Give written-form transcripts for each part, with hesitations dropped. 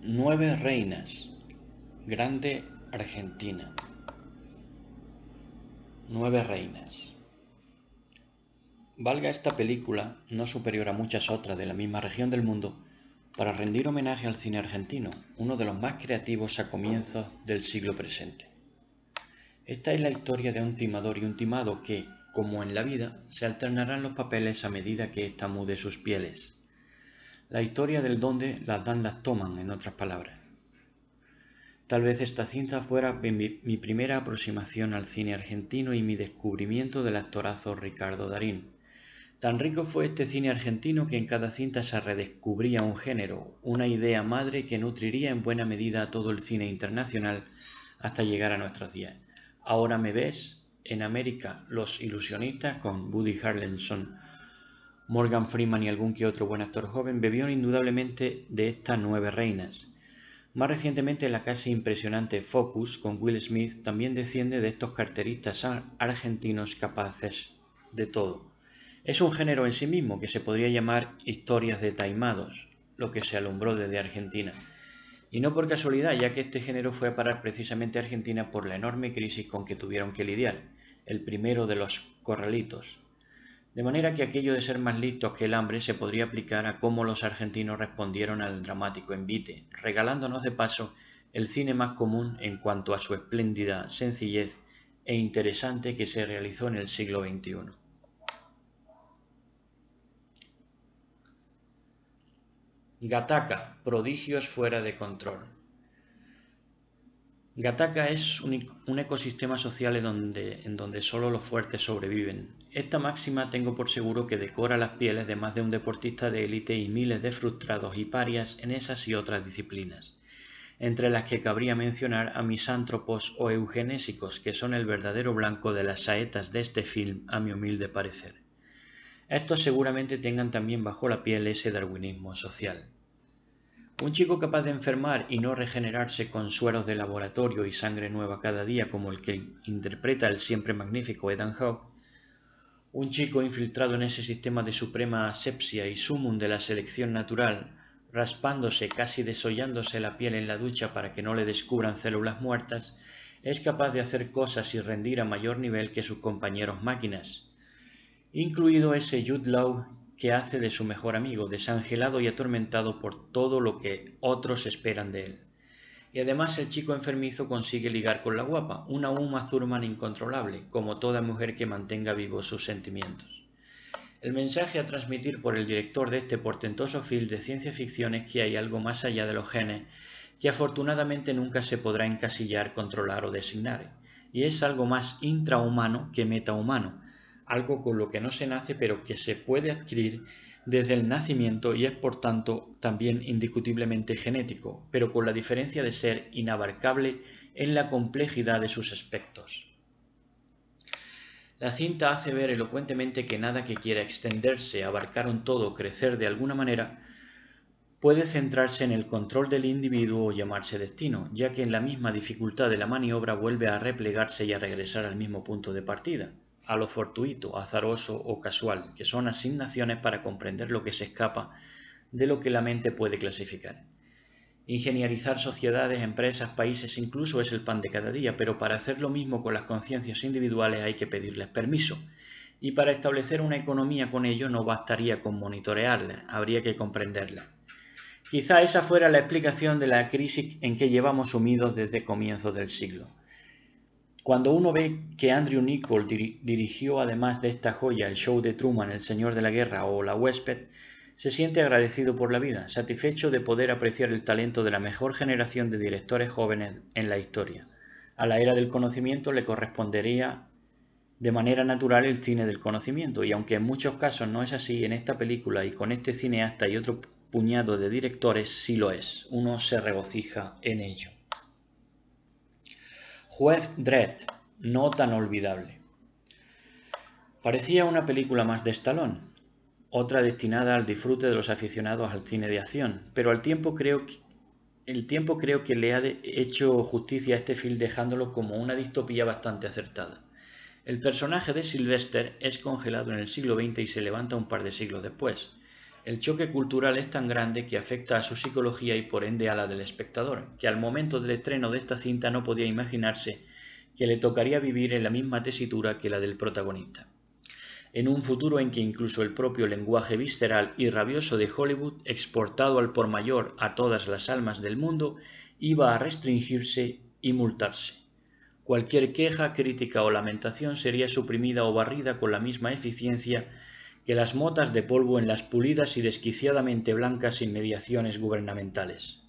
Nueve reinas. Grande Argentina. Nueve reinas. Valga esta película, no superior a muchas otras de la misma región del mundo, para rendir homenaje al cine argentino, uno de los más creativos a comienzos del siglo presente. Esta es la historia de un timador y un timado que, como en la vida, se alternarán los papeles a medida que ésta mude sus pieles. La historia del donde las dan las toman, en otras palabras. Tal vez esta cinta fuera mi primera aproximación al cine argentino y mi descubrimiento del actorazo Ricardo Darín. Tan rico fue este cine argentino que en cada cinta se redescubría un género, una idea madre que nutriría en buena medida a todo el cine internacional hasta llegar a nuestros días. Ahora me ves, en América, Los Ilusionistas con Woody Harrelson, Morgan Freeman y algún que otro buen actor joven bebieron indudablemente de estas nueve reinas. Más recientemente la casi impresionante Focus con Will Smith también desciende de estos carteristas argentinos capaces de todo. Es un género en sí mismo que se podría llamar historias de taimados, lo que se alumbró desde Argentina. Y no por casualidad, ya que este género fue a parar precisamente a Argentina por la enorme crisis con que tuvieron que lidiar, el primero de los corralitos. De manera que aquello de ser más listos que el hambre se podría aplicar a cómo los argentinos respondieron al dramático envite, regalándonos de paso el cine más común en cuanto a su espléndida sencillez e interesante que se realizó en el siglo XXI. Gattaca, prodigios fuera de control. Gattaca es un ecosistema social en donde solo los fuertes sobreviven. Esta máxima tengo por seguro que decora las pieles de más de un deportista de élite y miles de frustrados y parias en esas y otras disciplinas, entre las que cabría mencionar a misántropos o eugenésicos, que son el verdadero blanco de las saetas de este film, a mi humilde parecer. Estos seguramente tengan también bajo la piel ese darwinismo social. Un chico capaz de enfermar y no regenerarse con sueros de laboratorio y sangre nueva cada día como el que interpreta el siempre magnífico Ethan Hawke, un chico infiltrado en ese sistema de suprema asepsia y sumum de la selección natural, raspándose, casi desollándose la piel en la ducha para que no le descubran células muertas, es capaz de hacer cosas y rendir a mayor nivel que sus compañeros máquinas, incluido ese Jude Law que hace de su mejor amigo, desangelado y atormentado por todo lo que otros esperan de él. Y además el chico enfermizo consigue ligar con la guapa, una Uma Thurman incontrolable, como toda mujer que mantenga vivos sus sentimientos. El mensaje a transmitir por el director de este portentoso film de ciencia ficción es que hay algo más allá de los genes que afortunadamente nunca se podrá encasillar, controlar o designar, y es algo más intrahumano que metahumano, algo con lo que no se nace pero que se puede adquirir desde el nacimiento y es por tanto también indiscutiblemente genético, pero con la diferencia de ser inabarcable en la complejidad de sus aspectos. La cinta hace ver elocuentemente que nada que quiera extenderse, abarcar un todo, crecer de alguna manera, puede centrarse en el control del individuo o llamarse destino, ya que en la misma dificultad de la maniobra vuelve a replegarse y a regresar al mismo punto de partida, a lo fortuito, azaroso o casual, que son asignaciones para comprender lo que se escapa de lo que la mente puede clasificar. Ingeniarizar sociedades, empresas, países incluso es el pan de cada día, pero para hacer lo mismo con las conciencias individuales hay que pedirles permiso. Y para establecer una economía con ello no bastaría con monitorearla, habría que comprenderla. Quizá esa fuera la explicación de la crisis en que llevamos sumidos desde comienzos del siglo. Cuando uno ve que Andrew Niccol dirigió además de esta joya el show de Truman, El Señor de la Guerra o La Huésped, se siente agradecido por la vida, satisfecho de poder apreciar el talento de la mejor generación de directores jóvenes en la historia. A la era del conocimiento le correspondería de manera natural el cine del conocimiento, y aunque en muchos casos no es así, en esta película y con este cineasta y otro puñado de directores sí lo es. Uno se regocija en ello. Juez Dredd, no tan olvidable. Parecía una película más de Stallone, otra destinada al disfrute de los aficionados al cine de acción, pero el tiempo creo que le ha hecho justicia a este film dejándolo como una distopía bastante acertada. El personaje de Sylvester es congelado en el siglo XX y se levanta un par de siglos después. El choque cultural es tan grande que afecta a su psicología y por ende a la del espectador, que al momento del estreno de esta cinta no podía imaginarse que le tocaría vivir en la misma tesitura que la del protagonista. En un futuro en que incluso el propio lenguaje visceral y rabioso de Hollywood, exportado al por mayor a todas las almas del mundo, iba a restringirse y multarse. Cualquier queja, crítica o lamentación sería suprimida o barrida con la misma eficiencia que las motas de polvo en las pulidas y desquiciadamente blancas inmediaciones gubernamentales.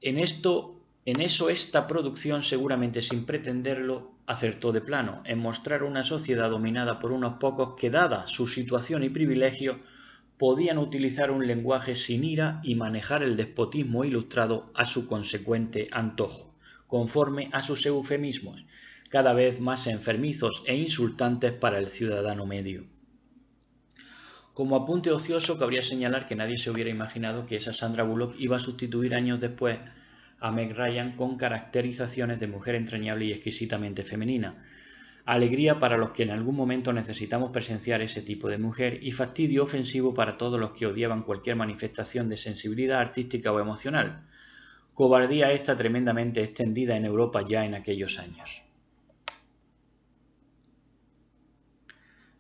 En eso esta producción, seguramente sin pretenderlo, acertó de plano, en mostrar una sociedad dominada por unos pocos que, dada su situación y privilegio, podían utilizar un lenguaje sin ira y manejar el despotismo ilustrado a su consecuente antojo, conforme a sus eufemismos, cada vez más enfermizos e insultantes para el ciudadano medio. Como apunte ocioso, cabría señalar que nadie se hubiera imaginado que esa Sandra Bullock iba a sustituir años después a Meg Ryan con caracterizaciones de mujer entrañable y exquisitamente femenina. Alegría para los que en algún momento necesitamos presenciar ese tipo de mujer y fastidio ofensivo para todos los que odiaban cualquier manifestación de sensibilidad artística o emocional. Cobardía esta tremendamente extendida en Europa ya en aquellos años.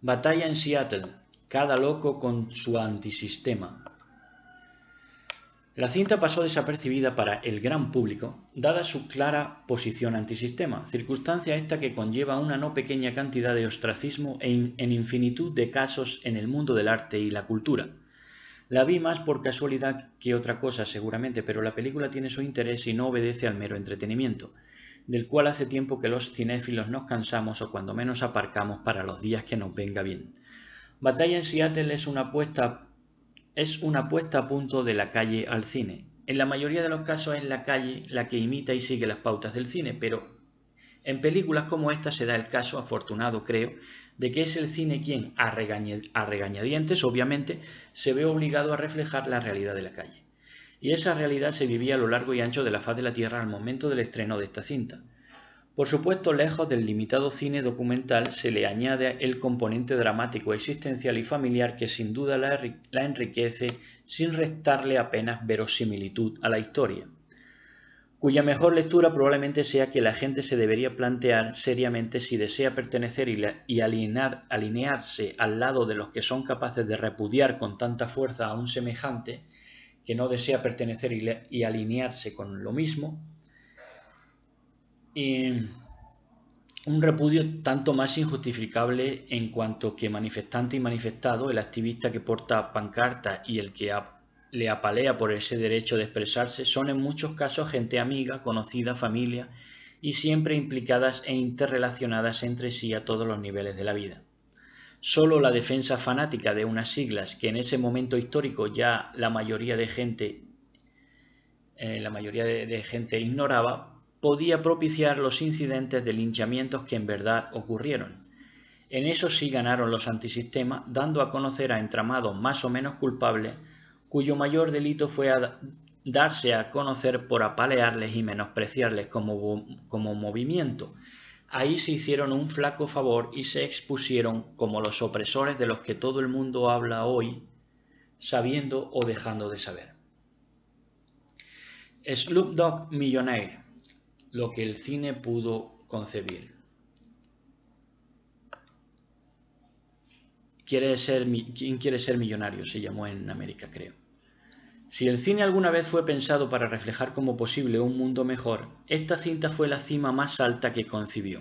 Batalla en Seattle. Cada loco con su antisistema. La cinta pasó desapercibida para el gran público, dada su clara posición antisistema, circunstancia esta que conlleva una no pequeña cantidad de ostracismo en infinitud de casos en el mundo del arte y la cultura. La vi más por casualidad que otra cosa seguramente, pero la película tiene su interés y no obedece al mero entretenimiento, del cual hace tiempo que los cinéfilos nos cansamos o cuando menos aparcamos para los días que nos venga bien. Batalla en Seattle es una puesta a punto de la calle al cine. En la mayoría de los casos es la calle la que imita y sigue las pautas del cine, pero en películas como esta se da el caso, afortunado creo, de que es el cine quien, a regañadientes obviamente, se ve obligado a reflejar la realidad de la calle. Y esa realidad se vivía a lo largo y ancho de la faz de la Tierra al momento del estreno de esta cinta. Por supuesto, lejos del limitado cine documental, se le añade el componente dramático, existencial y familiar que sin duda la enriquece sin restarle apenas verosimilitud a la historia, cuya mejor lectura probablemente sea que la gente se debería plantear seriamente si desea pertenecer y alinearse al lado de los que son capaces de repudiar con tanta fuerza a un semejante que no desea pertenecer y alinearse con lo mismo. Un repudio tanto más injustificable en cuanto que manifestante y manifestado, el activista que porta pancarta y el que le apalea por ese derecho de expresarse, son en muchos casos gente amiga, conocida, familia y siempre implicadas e interrelacionadas entre sí a todos los niveles de la vida. Solo la defensa fanática de unas siglas que en ese momento histórico ya la mayoría de gente ignoraba, podía propiciar los incidentes de linchamientos que en verdad ocurrieron. En eso sí ganaron los antisistema, dando a conocer a entramados más o menos culpables, cuyo mayor delito fue darse a conocer por apalearles y menospreciarles como movimiento. Ahí se hicieron un flaco favor y se expusieron como los opresores de los que todo el mundo habla hoy, sabiendo o dejando de saber. Slumdog Millionaire. Lo que el cine pudo concebir. ¿Quién quiere ser millonario? Se llamó en América, creo. Si el cine alguna vez fue pensado para reflejar como posible un mundo mejor, esta cinta fue la cima más alta que concibió.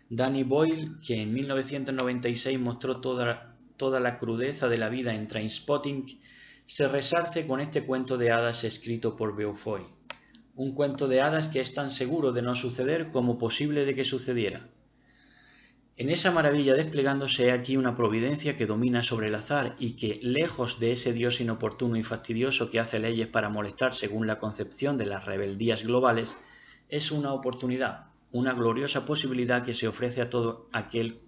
Danny Boyle, que en 1996 mostró toda la crudeza de la vida en Trainspotting, se resarce con este cuento de hadas escrito por Beaufoy. Un cuento de hadas que es tan seguro de no suceder como posible de que sucediera. En esa maravilla desplegándose aquí una providencia que domina sobre el azar y que, lejos de ese Dios inoportuno y fastidioso que hace leyes para molestar según la concepción de las rebeldías globales, es una oportunidad, una gloriosa posibilidad que se ofrece a todo aquel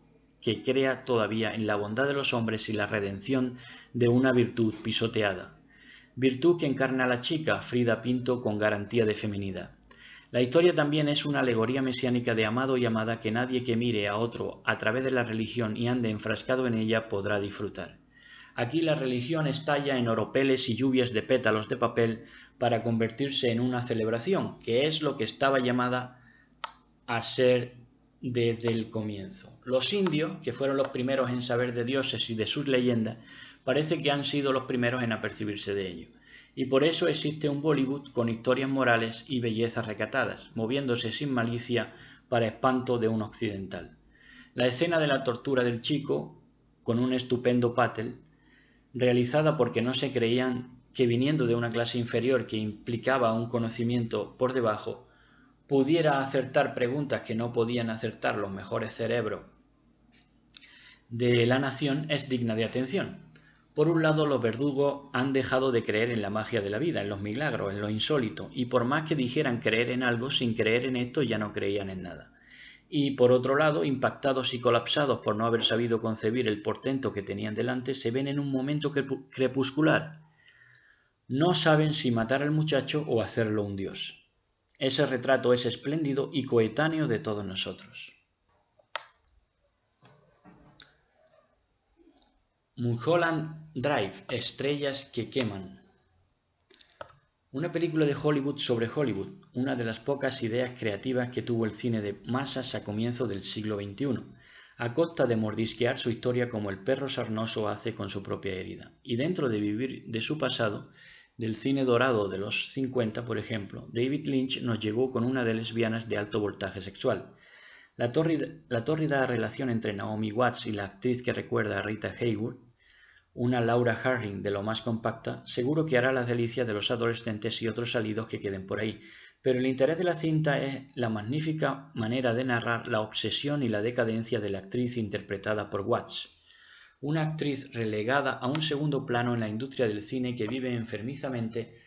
que crea todavía en la bondad de los hombres y la redención de una virtud pisoteada. Virtud que encarna a la chica Frida Pinto con garantía de feminidad. La historia también es una alegoría mesiánica de amado y amada que nadie que mire a otro a través de la religión y ande enfrascado en ella podrá disfrutar. Aquí la religión estalla en oropeles y lluvias de pétalos de papel para convertirse en una celebración, que es lo que estaba llamada a ser desde el comienzo. Los indios, que fueron los primeros en saber de dioses y de sus leyendas, parece que han sido los primeros en apercibirse de ello. Y por eso existe un Bollywood con historias morales y bellezas recatadas, moviéndose sin malicia para espanto de un occidental. La escena de la tortura del chico, con un estupendo Patel, realizada porque no se creían que viniendo de una clase inferior que implicaba un conocimiento por debajo, pudiera acertar preguntas que no podían acertar los mejores cerebros de la nación, es digna de atención. Por un lado, los verdugos han dejado de creer en la magia de la vida, en los milagros, en lo insólito, y por más que dijeran creer en algo, sin creer en esto ya no creían en nada. Y por otro lado, impactados y colapsados por no haber sabido concebir el portento que tenían delante, se ven en un momento crepuscular. No saben si matar al muchacho o hacerlo un dios. Ese retrato es espléndido y coetáneo de todos nosotros. Mulholland Drive, estrellas que queman. Una película de Hollywood sobre Hollywood, una de las pocas ideas creativas que tuvo el cine de masas a comienzos del siglo XXI, a costa de mordisquear su historia como el perro sarnoso hace con su propia herida. Y dentro de vivir de su pasado, del cine dorado de los 50, por ejemplo, David Lynch nos llegó con una de lesbianas de alto voltaje sexual. La tórrida relación entre Naomi Watts y la actriz que recuerda a Rita Hayworth, una Laura Harring de lo más compacta, seguro que hará las delicias de los adolescentes y otros salidos que queden por ahí, pero el interés de la cinta es la magnífica manera de narrar la obsesión y la decadencia de la actriz interpretada por Watts. Una actriz relegada a un segundo plano en la industria del cine que vive enfermizamente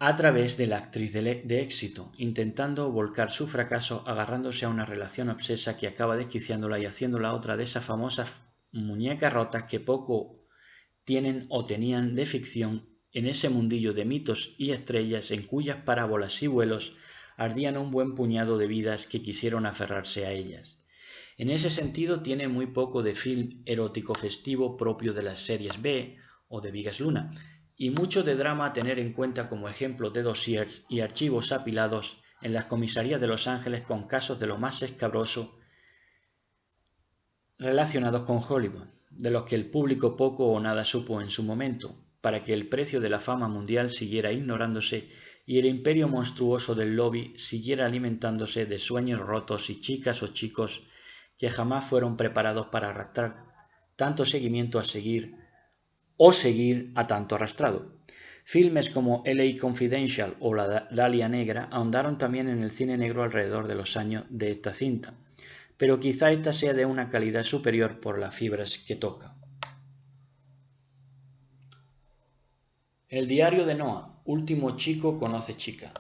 a través de la actriz de éxito, intentando volcar su fracaso agarrándose a una relación obsesa que acaba desquiciándola y haciéndola otra de esas famosas muñecas rotas que poco tienen o tenían de ficción en ese mundillo de mitos y estrellas en cuyas parábolas y vuelos ardían un buen puñado de vidas que quisieron aferrarse a ellas. En ese sentido tiene muy poco de film erótico festivo propio de las series B o de Vigas Luna, y mucho de drama a tener en cuenta como ejemplo de dossiers y archivos apilados en las comisarías de Los Ángeles con casos de lo más escabroso relacionados con Hollywood, de los que el público poco o nada supo en su momento, para que el precio de la fama mundial siguiera ignorándose y el imperio monstruoso del lobby siguiera alimentándose de sueños rotos y chicas o chicos que jamás fueron preparados para arrastrar tanto seguimiento a seguir o seguir a tanto arrastrado. Filmes como LA Confidential o La Dalia Negra ahondaron también en el cine negro alrededor de los años de esta cinta, pero quizá esta sea de una calidad superior por las fibras que toca. El diario de Noah, último chico conoce chica.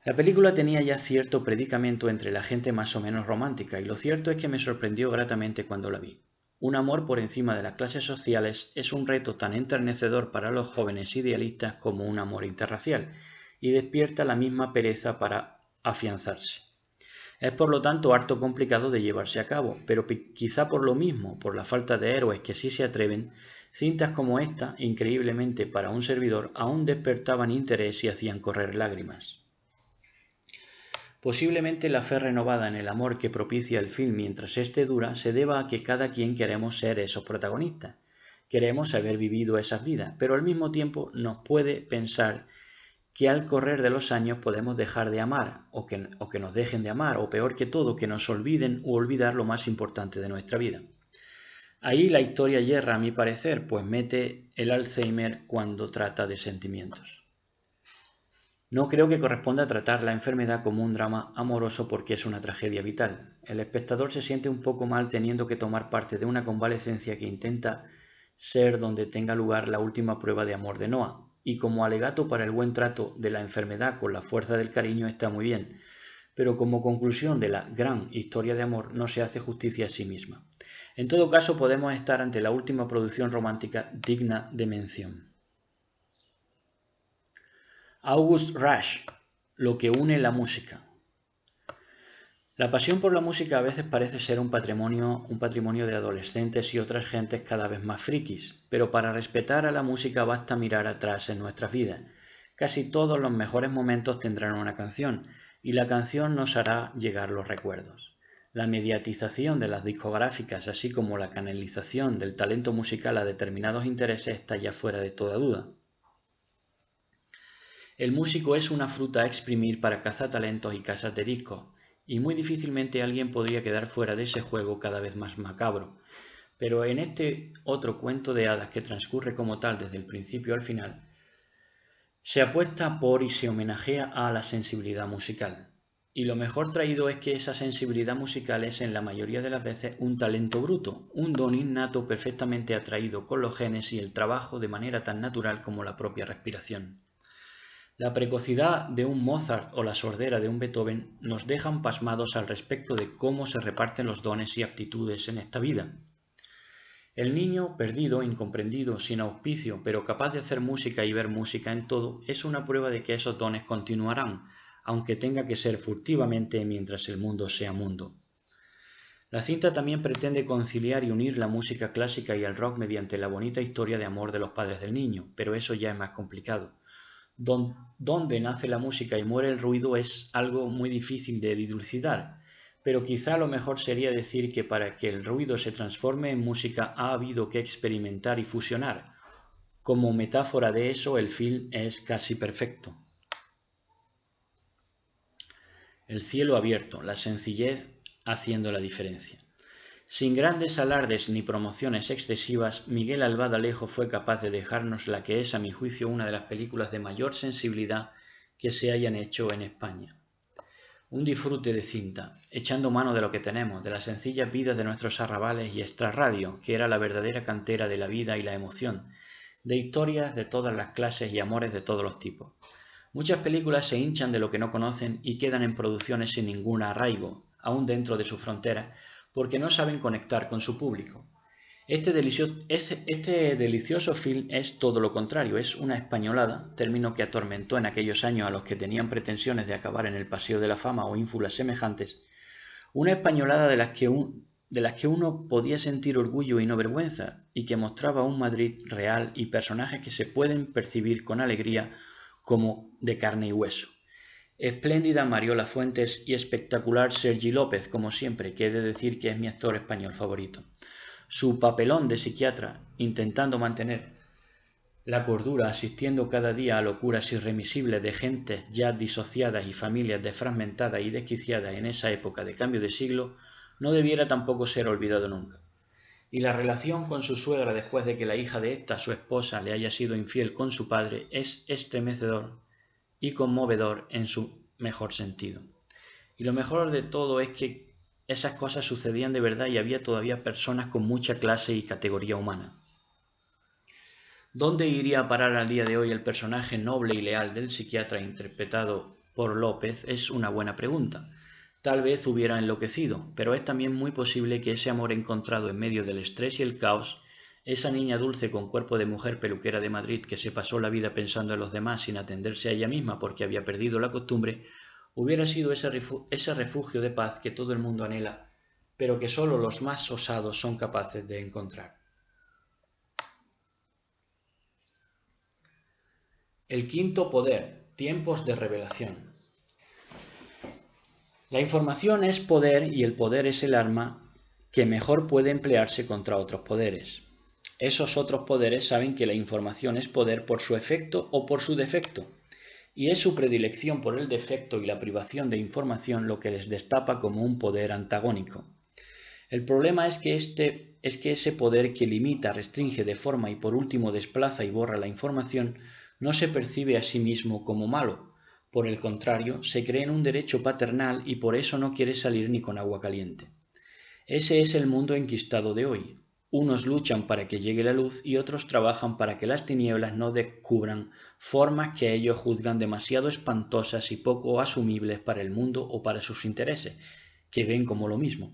La película tenía ya cierto predicamento entre la gente más o menos romántica, y lo cierto es que me sorprendió gratamente cuando la vi. Un amor por encima de las clases sociales es un reto tan enternecedor para los jóvenes idealistas como un amor interracial, y despierta la misma pereza para afianzarse. Es por lo tanto harto complicado de llevarse a cabo, pero quizá por lo mismo, por la falta de héroes que sí se atreven, cintas como esta, increíblemente para un servidor, aún despertaban interés y hacían correr lágrimas. Posiblemente la fe renovada en el amor que propicia el film mientras éste dura se deba a que cada quien queremos ser esos protagonistas. Queremos haber vivido esas vidas, pero al mismo tiempo nos puede pensar que al correr de los años podemos dejar de amar, o que nos dejen de amar, o peor que todo, que nos olviden u olvidar lo más importante de nuestra vida. Ahí la historia yerra, a mi parecer, pues mete el Alzheimer cuando trata de sentimientos. No creo que corresponda tratar la enfermedad como un drama amoroso porque es una tragedia vital. El espectador se siente un poco mal teniendo que tomar parte de una convalecencia que intenta ser donde tenga lugar la última prueba de amor de Noah, y como alegato para el buen trato de la enfermedad con la fuerza del cariño está muy bien, pero como conclusión de la gran historia de amor no se hace justicia a sí misma. En todo caso podemos estar ante la última producción romántica digna de mención. August Rush, lo que une la música. La pasión por la música a veces parece ser un patrimonio de adolescentes y otras gentes cada vez más frikis, pero para respetar a la música basta mirar atrás en nuestras vidas. Casi todos los mejores momentos tendrán una canción, y la canción nos hará llegar los recuerdos. La mediatización de las discográficas, así como la canalización del talento musical a determinados intereses, está ya fuera de toda duda. El músico es una fruta a exprimir para cazatalentos y casas de discos, y muy difícilmente alguien podría quedar fuera de ese juego cada vez más macabro. Pero en este otro cuento de hadas que transcurre como tal desde el principio al final, se apuesta por y se homenajea a la sensibilidad musical. Y lo mejor traído es que esa sensibilidad musical es en la mayoría de las veces un talento bruto, un don innato perfectamente atraído con los genes y el trabajo de manera tan natural como la propia respiración. La precocidad de un Mozart o la sordera de un Beethoven nos dejan pasmados al respecto de cómo se reparten los dones y aptitudes en esta vida. El niño perdido, incomprendido, sin auspicio, pero capaz de hacer música y ver música en todo, es una prueba de que esos dones continuarán, aunque tenga que ser furtivamente mientras el mundo sea mundo. La cinta también pretende conciliar y unir la música clásica y el rock mediante la bonita historia de amor de los padres del niño, pero eso ya es más complicado. Donde nace la música y muere el ruido es algo muy difícil de dilucidar, pero quizá lo mejor sería decir que para que el ruido se transforme en música ha habido que experimentar y fusionar. Como metáfora de eso, el film es casi perfecto. El cielo abierto, la sencillez haciendo la diferencia. Sin grandes alardes ni promociones excesivas, Miguel Albadalejo fue capaz de dejarnos la que es, a mi juicio, una de las películas de mayor sensibilidad que se hayan hecho en España. Un disfrute de cinta, echando mano de lo que tenemos, de las sencillas vidas de nuestros arrabales y extrarradio, que era la verdadera cantera de la vida y la emoción, de historias de todas las clases y amores de todos los tipos. Muchas películas se hinchan de lo que no conocen y quedan en producciones sin ningún arraigo, aún dentro de sus fronteras, porque no saben conectar con su público. Este delicioso film es todo lo contrario, es una españolada, término que atormentó en aquellos años a los que tenían pretensiones de acabar en el Paseo de la Fama o ínfulas semejantes, una españolada de las que uno podía sentir orgullo y no vergüenza, y que mostraba un Madrid real y personajes que se pueden percibir con alegría como de carne y hueso. Espléndida Mariola Fuentes y espectacular Sergi López, como siempre, que he de decir que es mi actor español favorito. Su papelón de psiquiatra, intentando mantener la cordura, asistiendo cada día a locuras irremisibles de gentes ya disociadas y familias desfragmentadas y desquiciadas en esa época de cambio de siglo, no debiera tampoco ser olvidado nunca. Y la relación con su suegra después de que la hija de esta, su esposa, le haya sido infiel con su padre, es estremecedor y conmovedor en su mejor sentido. Y lo mejor de todo es que esas cosas sucedían de verdad y había todavía personas con mucha clase y categoría humana. ¿Dónde iría a parar al día de hoy el personaje noble y leal del psiquiatra interpretado por López? Es una buena pregunta. Tal vez hubiera enloquecido, pero es también muy posible que ese amor encontrado en medio del estrés y el caos, esa niña dulce con cuerpo de mujer peluquera de Madrid que se pasó la vida pensando en los demás sin atenderse a ella misma porque había perdido la costumbre, hubiera sido ese refugio de paz que todo el mundo anhela, pero que solo los más osados son capaces de encontrar. El quinto poder, tiempos de revelación. La información es poder y el poder es el arma que mejor puede emplearse contra otros poderes. Esos otros poderes saben que la información es poder por su efecto o por su defecto, y es su predilección por el defecto y la privación de información lo que les destapa como un poder antagónico. El problema es que ese poder que limita, restringe, deforma y por último desplaza y borra la información no se percibe a sí mismo como malo. Por el contrario, se cree en un derecho paternal y por eso no quiere salir ni con agua caliente. Ese es el mundo enquistado de hoy. Unos luchan para que llegue la luz y otros trabajan para que las tinieblas no descubran formas que ellos juzgan demasiado espantosas y poco asumibles para el mundo o para sus intereses, que ven como lo mismo.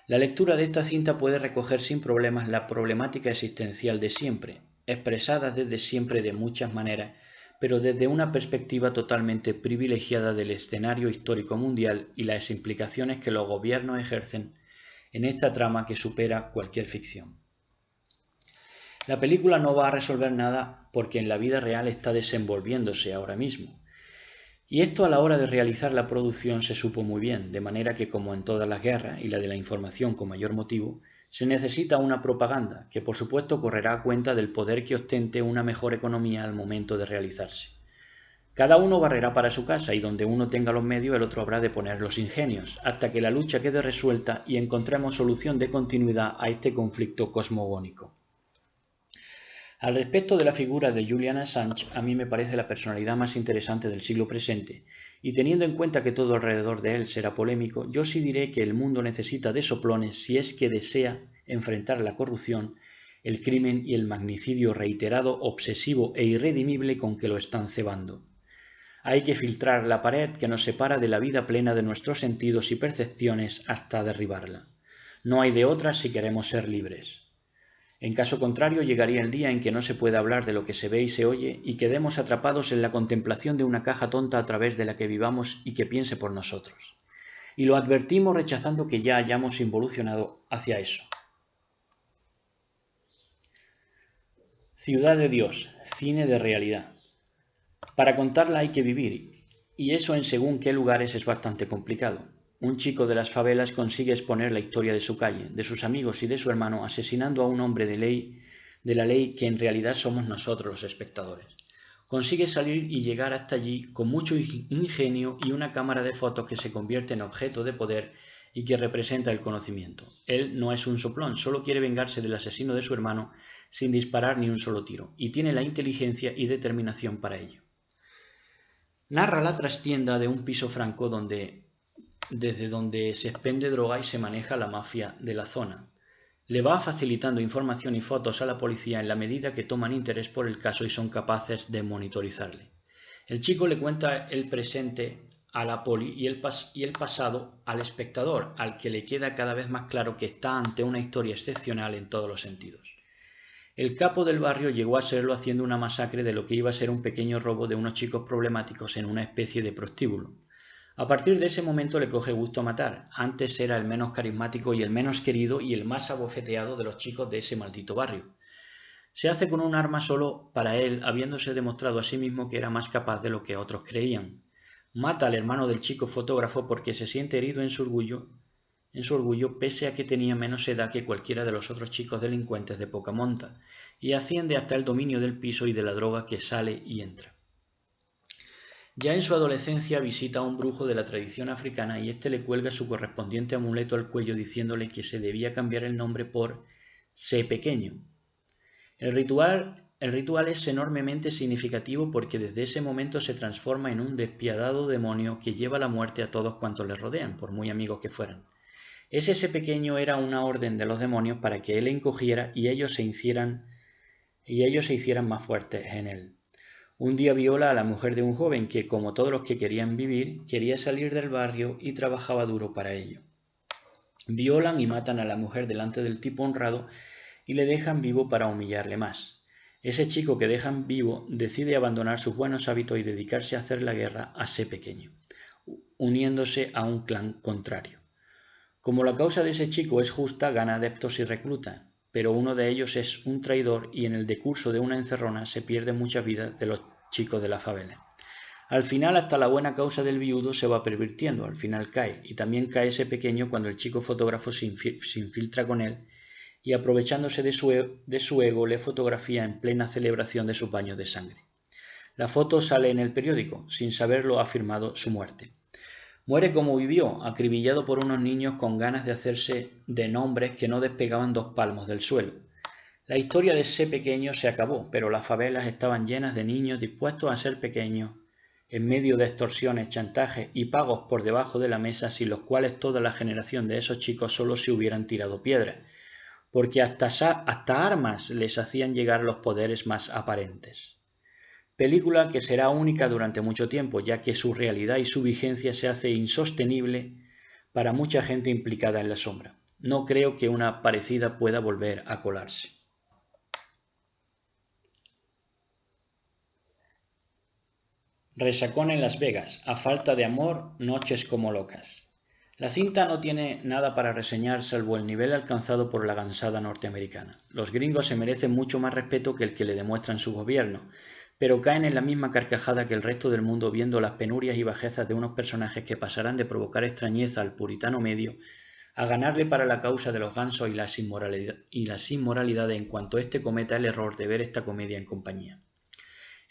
La lectura de esta cinta puede recoger sin problemas la problemática existencial de siempre, expresada desde siempre de muchas maneras, pero desde una perspectiva totalmente privilegiada del escenario histórico mundial y las implicaciones que los gobiernos ejercen en esta trama que supera cualquier ficción. La película no va a resolver nada porque en la vida real está desenvolviéndose ahora mismo. Y esto a la hora de realizar la producción se supo muy bien, de manera que como en todas las guerras, y la de la información con mayor motivo, se necesita una propaganda, que por supuesto correrá a cuenta del poder que ostente una mejor economía al momento de realizarse. Cada uno barrerá para su casa y donde uno tenga los medios el otro habrá de poner los ingenios, hasta que la lucha quede resuelta y encontremos solución de continuidad a este conflicto cosmogónico. Al respecto de la figura de Julian Assange, a mí me parece la personalidad más interesante del siglo presente, y teniendo en cuenta que todo alrededor de él será polémico, yo sí diré que el mundo necesita de soplones si es que desea enfrentar la corrupción, el crimen y el magnicidio reiterado, obsesivo e irredimible con que lo están cebando. Hay que filtrar la pared que nos separa de la vida plena de nuestros sentidos y percepciones hasta derribarla. No hay de otra si queremos ser libres. En caso contrario, llegaría el día en que no se pueda hablar de lo que se ve y se oye y quedemos atrapados en la contemplación de una caja tonta a través de la que vivamos y que piense por nosotros. Y lo advertimos rechazando que ya hayamos involucionado hacia eso. Ciudad de Dios, cine de realidad. Para contarla hay que vivir, y eso en según qué lugares es bastante complicado. Un chico de las favelas consigue exponer la historia de su calle, de sus amigos y de su hermano, asesinando a un hombre de la ley que en realidad somos nosotros los espectadores. Consigue salir y llegar hasta allí con mucho ingenio y una cámara de fotos que se convierte en objeto de poder y que representa el conocimiento. Él no es un soplón, solo quiere vengarse del asesino de su hermano sin disparar ni un solo tiro, y tiene la inteligencia y determinación para ello. Narra la trastienda de un piso franco desde donde se expende droga y se maneja la mafia de la zona. Le va facilitando información y fotos a la policía en la medida que toman interés por el caso y son capaces de monitorizarle. El chico le cuenta el presente a la poli y el pasado al espectador, al que le queda cada vez más claro que está ante una historia excepcional en todos los sentidos. El capo del barrio llegó a serlo haciendo una masacre de lo que iba a ser un pequeño robo de unos chicos problemáticos en una especie de prostíbulo. A partir de ese momento le coge gusto a matar. Antes era el menos carismático y el menos querido y el más abofeteado de los chicos de ese maldito barrio. Se hace con un arma solo para él, habiéndose demostrado a sí mismo que era más capaz de lo que otros creían. Mata al hermano del chico fotógrafo porque se siente herido en su orgullo pese a que tenía menos edad que cualquiera de los otros chicos delincuentes de poca monta, y asciende hasta el dominio del piso y de la droga que sale y entra. Ya en su adolescencia visita a un brujo de la tradición africana y éste le cuelga su correspondiente amuleto al cuello diciéndole que se debía cambiar el nombre por Sé Pequeño. El ritual es enormemente significativo porque desde ese momento se transforma en un despiadado demonio que lleva la muerte a todos cuantos le rodean, por muy amigos que fueran. Ese pequeño era una orden de los demonios para que él encogiera y ellos se hicieran más fuertes en él. Un día viola a la mujer de un joven que, como todos los que querían vivir, quería salir del barrio y trabajaba duro para ello. Violan y matan a la mujer delante del tipo honrado y le dejan vivo para humillarle más. Ese chico que dejan vivo decide abandonar sus buenos hábitos y dedicarse a hacer la guerra a Sé Pequeño, uniéndose a un clan contrario. Como la causa de ese chico es justa, gana adeptos y recluta, pero uno de ellos es un traidor y en el decurso de una encerrona se pierde mucha vida de los chicos de la favela. Al final hasta la buena causa del viudo se va pervirtiendo, al final cae, y también cae ese pequeño cuando el chico fotógrafo se infiltra con él y aprovechándose de su ego le fotografía en plena celebración de sus baños de sangre. La foto sale en el periódico, sin saberlo ha firmado su muerte. Muere como vivió, acribillado por unos niños con ganas de hacerse de nombres que no despegaban 2 palmos del suelo. La historia de Sé Pequeño se acabó, pero las favelas estaban llenas de niños dispuestos a ser pequeños, en medio de extorsiones, chantajes y pagos por debajo de la mesa, sin los cuales toda la generación de esos chicos solo se hubieran tirado piedras, porque hasta armas les hacían llegar los poderes más aparentes. Película que será única durante mucho tiempo, ya que su realidad y su vigencia se hace insostenible para mucha gente implicada en la sombra. No creo que una parecida pueda volver a colarse. Resacón en Las Vegas, a falta de amor, noches como locas. La cinta no tiene nada para reseñar salvo el nivel alcanzado por la gansada norteamericana. Los gringos se merecen mucho más respeto que el que le demuestran su gobierno, pero caen en la misma carcajada que el resto del mundo viendo las penurias y bajezas de unos personajes que pasarán de provocar extrañeza al puritano medio a ganarle para la causa de los gansos y las inmoralidades en cuanto éste cometa el error de ver esta comedia en compañía.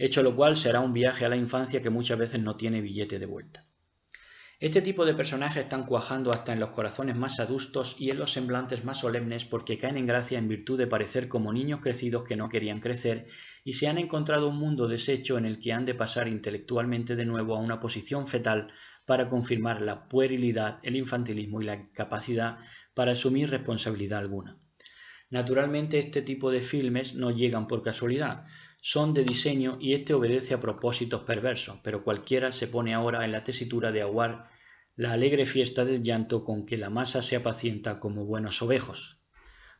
Hecho lo cual será un viaje a la infancia que muchas veces no tiene billete de vuelta. Este tipo de personajes están cuajando hasta en los corazones más adustos y en los semblantes más solemnes porque caen en gracia en virtud de parecer como niños crecidos que no querían crecer y se han encontrado un mundo deshecho en el que han de pasar intelectualmente de nuevo a una posición fetal para confirmar la puerilidad, el infantilismo y la incapacidad para asumir responsabilidad alguna. Naturalmente este tipo de filmes no llegan por casualidad, son de diseño y este obedece a propósitos perversos, pero cualquiera se pone ahora en la tesitura de aguar la alegre fiesta del llanto con que la masa se apacienta como buenos ovejos.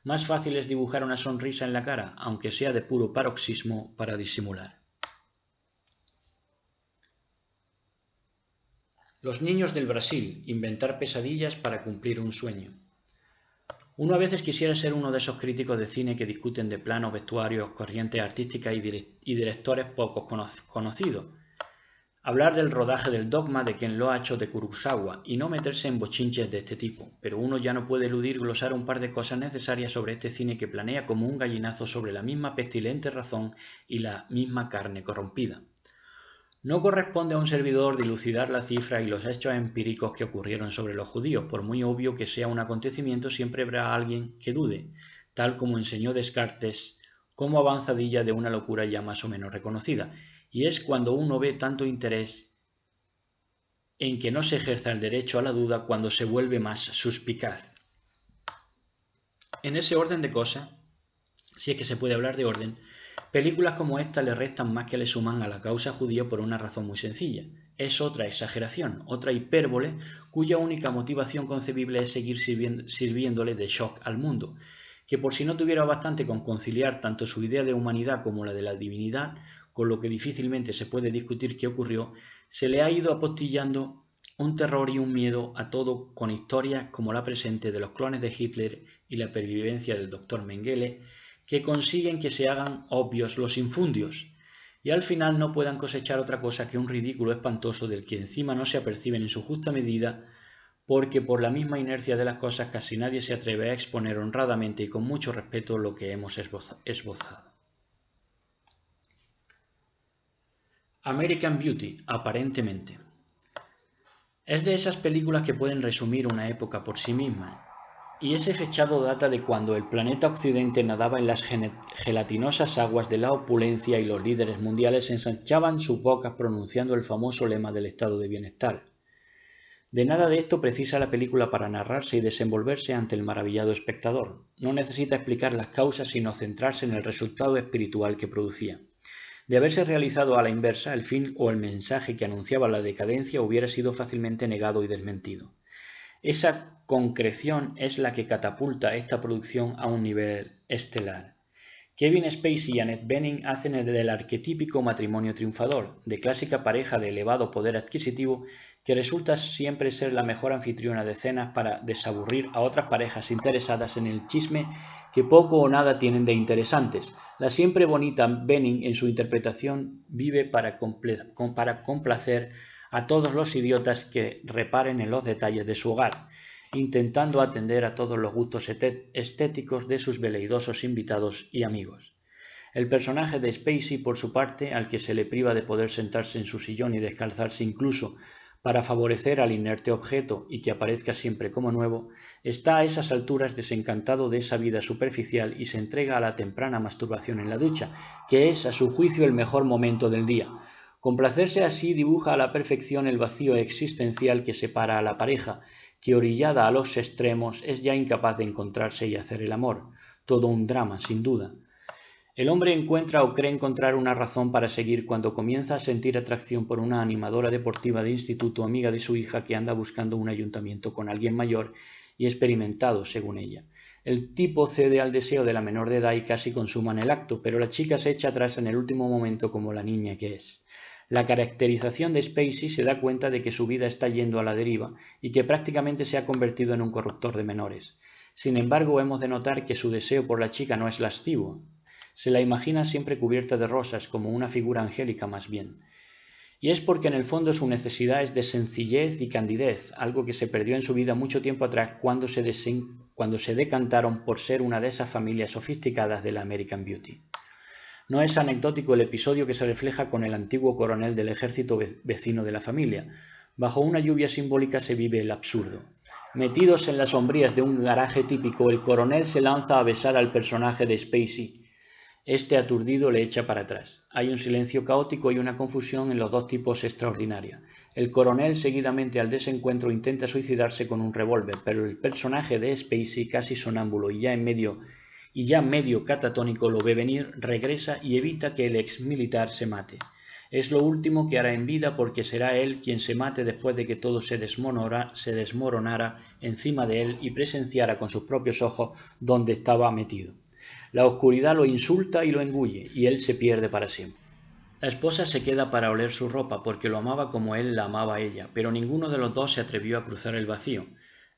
Más fácil es dibujar una sonrisa en la cara, aunque sea de puro paroxismo para disimular. Los niños del Brasil, inventar pesadillas para cumplir un sueño. Uno a veces quisiera ser uno de esos críticos de cine que discuten de planos, vestuarios, corrientes artísticas y directores pocos conocidos. Hablar del rodaje del Dogma de Ken Loach o de Kurosawa y no meterse en bochinches de este tipo, pero uno ya no puede eludir glosar un par de cosas necesarias sobre este cine que planea como un gallinazo sobre la misma pestilente razón y la misma carne corrompida. No corresponde a un servidor dilucidar la cifra y los hechos empíricos que ocurrieron sobre los judíos, por muy obvio que sea un acontecimiento, siempre habrá alguien que dude, tal como enseñó Descartes, como avanzadilla de una locura ya más o menos reconocida, y es cuando uno ve tanto interés en que no se ejerza el derecho a la duda cuando se vuelve más suspicaz. En ese orden de cosas, si es que se puede hablar de orden, películas como esta le restan más que le suman a la causa judía por una razón muy sencilla. Es otra exageración, otra hipérbole, cuya única motivación concebible es seguir sirviéndole de shock al mundo, que por si no tuviera bastante con conciliar tanto su idea de humanidad como la de la divinidad, con lo que difícilmente se puede discutir qué ocurrió, se le ha ido apostillando un terror y un miedo a todo con historias como la presente de los clones de Hitler y la pervivencia del Dr. Mengele, que consiguen que se hagan obvios los infundios y al final no puedan cosechar otra cosa que un ridículo espantoso del que encima no se aperciben en su justa medida porque por la misma inercia de las cosas casi nadie se atreve a exponer honradamente y con mucho respeto lo que hemos esbozado. American Beauty, aparentemente. Es de esas películas que pueden resumir una época por sí misma. Y ese fechado data de cuando el planeta Occidente nadaba en las gelatinosas aguas de la opulencia y los líderes mundiales ensanchaban sus bocas pronunciando el famoso lema del estado de bienestar. De nada de esto precisa la película para narrarse y desenvolverse ante el maravillado espectador. No necesita explicar las causas sino centrarse en el resultado espiritual que producía. De haberse realizado a la inversa, el fin o el mensaje que anunciaba la decadencia hubiera sido fácilmente negado y desmentido. Esa concreción es la que catapulta esta producción a un nivel estelar. Kevin Spacey y Annette Bening hacen el del arquetípico matrimonio triunfador, de clásica pareja de elevado poder adquisitivo que resulta siempre ser la mejor anfitriona de cenas para desaburrir a otras parejas interesadas en el chisme que poco o nada tienen de interesantes. La siempre bonita Bening en su interpretación vive para complacer a todos los idiotas que reparen en los detalles de su hogar, intentando atender a todos los gustos estéticos de sus veleidosos invitados y amigos. El personaje de Spacey, por su parte, al que se le priva de poder sentarse en su sillón y descalzarse incluso para favorecer al inerte objeto y que aparezca siempre como nuevo, está a esas alturas desencantado de esa vida superficial y se entrega a la temprana masturbación en la ducha, que es, a su juicio, el mejor momento del día. Complacerse así dibuja a la perfección el vacío existencial que separa a la pareja, que orillada a los extremos es ya incapaz de encontrarse y hacer el amor. Todo un drama, sin duda. El hombre encuentra o cree encontrar una razón para seguir cuando comienza a sentir atracción por una animadora deportiva de instituto amiga de su hija que anda buscando un ayuntamiento con alguien mayor y experimentado, según ella. El tipo cede al deseo de la menor de edad y casi consuman el acto, pero la chica se echa atrás en el último momento como la niña que es. La caracterización de Spacey se da cuenta de que su vida está yendo a la deriva y que prácticamente se ha convertido en un corruptor de menores. Sin embargo, hemos de notar que su deseo por la chica no es lascivo. Se la imagina siempre cubierta de rosas, como una figura angélica más bien. Y es porque en el fondo su necesidad es de sencillez y candidez, algo que se perdió en su vida mucho tiempo atrás cuando se decantaron por ser una de esas familias sofisticadas de la American Beauty. No es anecdótico el episodio que se refleja con el antiguo coronel del ejército vecino de la familia. Bajo una lluvia simbólica se vive el absurdo. Metidos en las sombrías de un garaje típico, el coronel se lanza a besar al personaje de Spacey. Este aturdido le echa para atrás. Hay un silencio caótico y una confusión en los dos tipos extraordinaria. El coronel seguidamente al desencuentro intenta suicidarse con un revólver, pero el personaje de Spacey, casi sonámbulo y ya medio catatónico, lo ve venir, regresa y evita que el exmilitar se mate. Es lo último que hará en vida porque será él quien se mate después de que todo se desmoronara encima de él y presenciara con sus propios ojos dónde estaba metido. La oscuridad lo insulta y lo engulle, y él se pierde para siempre. La esposa se queda para oler su ropa porque lo amaba como él la amaba a ella, pero ninguno de los dos se atrevió a cruzar el vacío.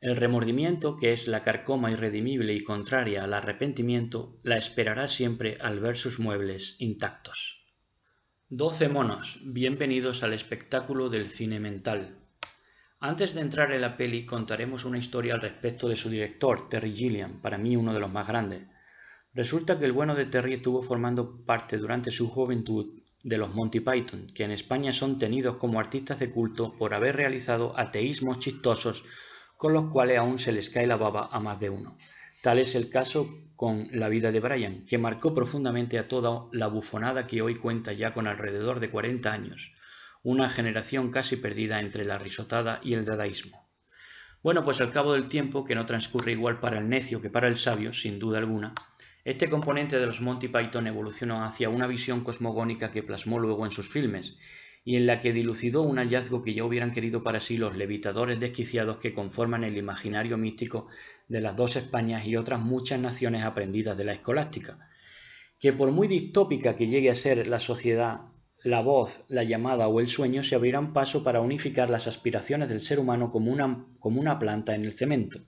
El remordimiento, que es la carcoma irredimible y contraria al arrepentimiento, la esperará siempre al ver sus muebles intactos. 12 monos, bienvenidos al espectáculo del cine mental. Antes de entrar en la peli contaremos una historia al respecto de su director, Terry Gilliam, para mí uno de los más grandes. Resulta que el bueno de Terry estuvo formando parte durante su juventud de los Monty Python, que en España son tenidos como artistas de culto por haber realizado ateísmos chistosos con los cuales aún se les cae la baba a más de uno. Tal es el caso con La vida de Brian, que marcó profundamente a toda la bufonada que hoy cuenta ya con alrededor de 40 años, una generación casi perdida entre la risotada y el dadaísmo. Bueno, pues al cabo del tiempo, que no transcurre igual para el necio que para el sabio, sin duda alguna, este componente de los Monty Python evolucionó hacia una visión cosmogónica que plasmó luego en sus filmes, y en la que dilucidó un hallazgo que ya hubieran querido para sí los levitadores desquiciados que conforman el imaginario místico de las dos Españas y otras muchas naciones aprendidas de la escolástica, que por muy distópica que llegue a ser la sociedad, la voz, la llamada o el sueño se abrirán paso para unificar las aspiraciones del ser humano como una planta en el cemento.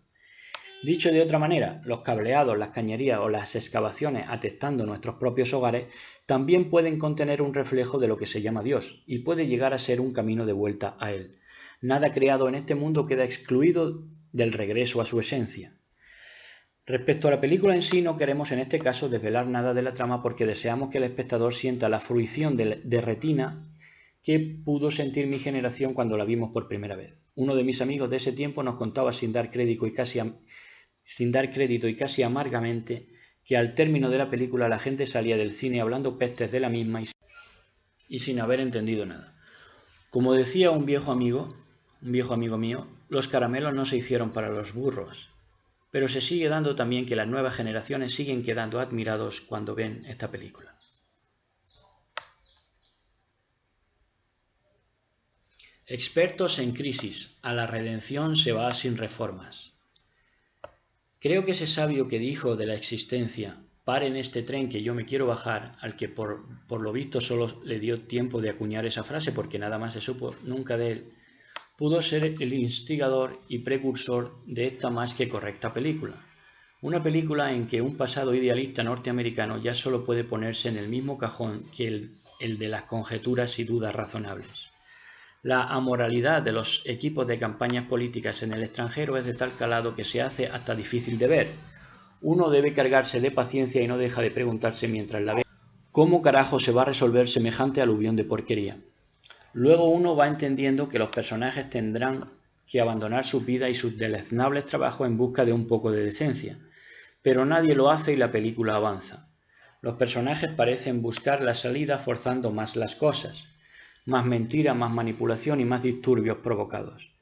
Dicho de otra manera, los cableados, las cañerías o las excavaciones atestando nuestros propios hogares también pueden contener un reflejo de lo que se llama Dios y puede llegar a ser un camino de vuelta a Él. Nada creado en este mundo queda excluido del regreso a su esencia. Respecto a la película en sí, no queremos en este caso desvelar nada de la trama porque deseamos que el espectador sienta la fruición de retina que pudo sentir mi generación cuando la vimos por primera vez. Uno de mis amigos de ese tiempo nos contaba sin dar crédito y casi amargamente que al término de la película la gente salía del cine hablando pestes de la misma y sin haber entendido nada. Como decía un viejo amigo mío, los caramelos no se hicieron para los burros, pero se sigue dando también que las nuevas generaciones siguen quedando admirados cuando ven esta película. Expertos en crisis, a la redención se va sin reformas. Creo que ese sabio que dijo de la existencia, paren este tren que yo me quiero bajar, al que por lo visto solo le dio tiempo de acuñar esa frase porque nada más se supo nunca de él, pudo ser el instigador y precursor de esta más que correcta película. Una película en que un pasado idealista norteamericano ya solo puede ponerse en el mismo cajón que el de las conjeturas y dudas razonables. La amoralidad de los equipos de campañas políticas en el extranjero es de tal calado que se hace hasta difícil de ver. Uno debe cargarse de paciencia y no deja de preguntarse mientras la ve cómo carajo se va a resolver semejante aluvión de porquería. Luego uno va entendiendo que los personajes tendrán que abandonar sus vidas y sus deleznables trabajos en busca de un poco de decencia, pero nadie lo hace y la película avanza. Los personajes parecen buscar la salida forzando más las cosas. Más mentira, más manipulación y más disturbios provocados.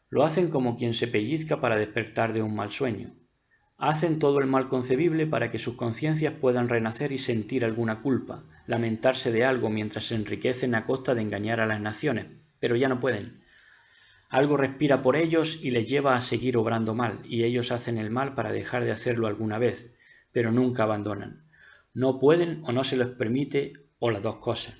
Lo hacen como quien se pellizca para despertar de un mal sueño. Hacen todo el mal concebible para que sus conciencias puedan renacer y sentir alguna culpa, lamentarse de algo mientras se enriquecen a costa de engañar a las naciones, pero ya no pueden. Algo respira por ellos y les lleva a seguir obrando mal, y ellos hacen el mal para dejar de hacerlo alguna vez, pero nunca abandonan. No pueden o no se les permite, o las dos cosas.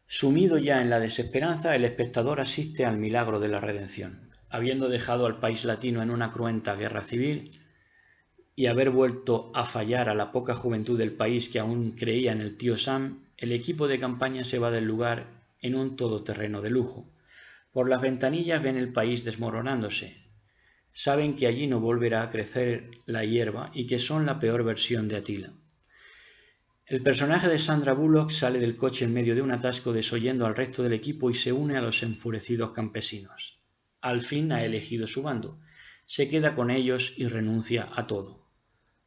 Sumido ya en la desesperanza, el espectador asiste al milagro de la redención. Habiendo dejado al país latino en una cruenta guerra civil y haber vuelto a fallar a la poca juventud del país que aún creía en el tío Sam, el equipo de campaña se va del lugar en un todoterreno de lujo. Por las ventanillas ven el país desmoronándose. Saben que allí no volverá a crecer la hierba y que son la peor versión de Attila. El personaje de Sandra Bullock sale del coche en medio de un atasco desoyendo al resto del equipo y se une a los enfurecidos campesinos. Al fin ha elegido su bando. Se queda con ellos y renuncia a todo.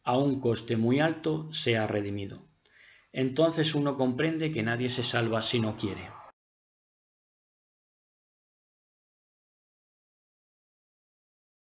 A un coste muy alto se ha redimido. Entonces uno comprende que nadie se salva si no quiere.